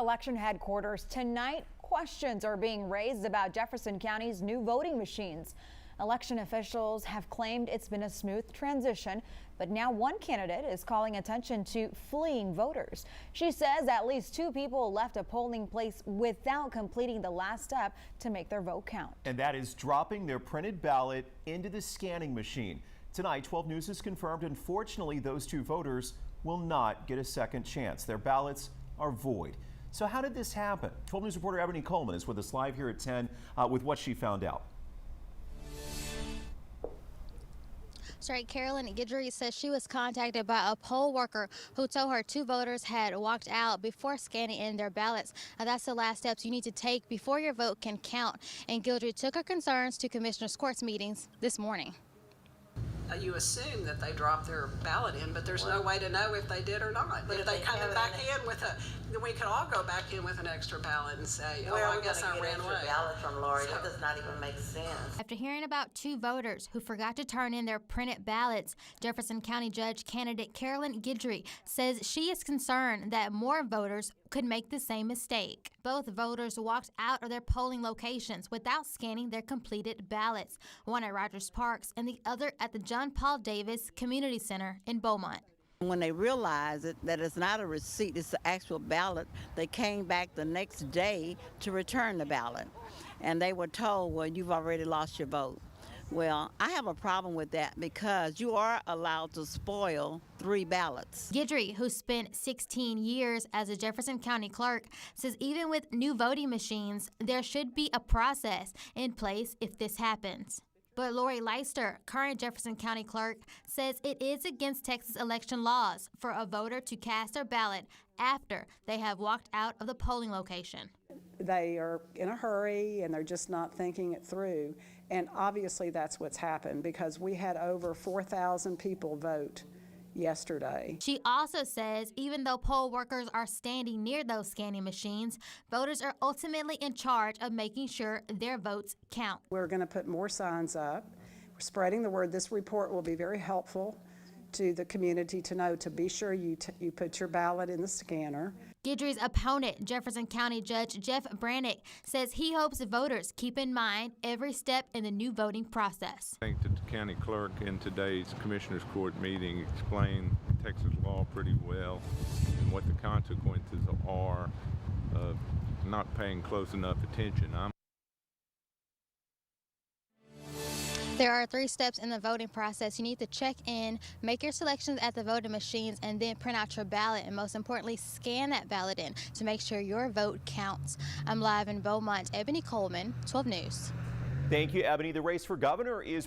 Election headquarters tonight, questions are being raised about Jefferson County's new voting machines. Election officials have claimed it's been a smooth transition, but now one candidate is calling attention to fleeing voters. She says at least 2 people left a polling place without completing the last step to make their vote count. And that is dropping their printed ballot into the scanning machine. Tonight, 12 News has confirmed, unfortunately, those 2 voters will not get a second chance. Their ballots are void. So how did this happen? 12 News reporter Ebony Coleman is with us live here at 10 with what she found out. That's right. Carolyn Guidry says she was contacted by a poll worker who told her 2 voters had walked out before scanning in their ballots. That's the last steps you need to take before your vote can count. And Guidry took her concerns to Commissioner's Court's meetings this morning. You assume that they dropped their ballot in, but there's no way to know if they did or not. But if they come back in with then we could all go back in with an extra ballot and say, oh, I guess I ran away. Ballot from Lori, that does not even make sense. After hearing about 2 voters who forgot to turn in their printed ballots, Jefferson County Judge candidate Carolyn Guidry says she is concerned that more voters could make the same mistake. Both voters walked out of their polling locations without scanning their completed ballots, one at Rogers Parks and the other at the John Paul Davis Community Center in Beaumont. When they realized that it's not a receipt, it's the actual ballot, they came back the next day to return the ballot. And they were told, well, you've already lost your vote. Well, I have a problem with that because you are allowed to spoil 3 ballots. Guidry, who spent 16 years as a Jefferson County clerk, says even with new voting machines, there should be a process in place if this happens. But Lori Leister, current Jefferson County clerk, says it is against Texas election laws for a voter to cast their ballot after they have walked out of the polling location. They are in a hurry and they're just not thinking it through. And obviously that's what's happened because we had over 4,000 people vote yesterday. She also says even though poll workers are standing near those scanning machines, voters are ultimately in charge of making sure their votes count. We're going to put more signs up. We're spreading the word. This report will be very helpful to the community to know to be sure you put your ballot in the scanner. Guidry's opponent, Jefferson County Judge Jeff Brannick, says he hopes voters keep in mind every step in the new voting process. I think that the county clerk in today's Commissioner's Court meeting explained Texas law pretty well and what the consequences are of not paying close enough attention. There are 3 steps in the voting process. You need to check in, make your selections at the voting machines, and then print out your ballot. And most importantly, scan that ballot in to make sure your vote counts. I'm live in Beaumont. Ebony Coleman, 12 News. Thank you, Ebony. The race for governor is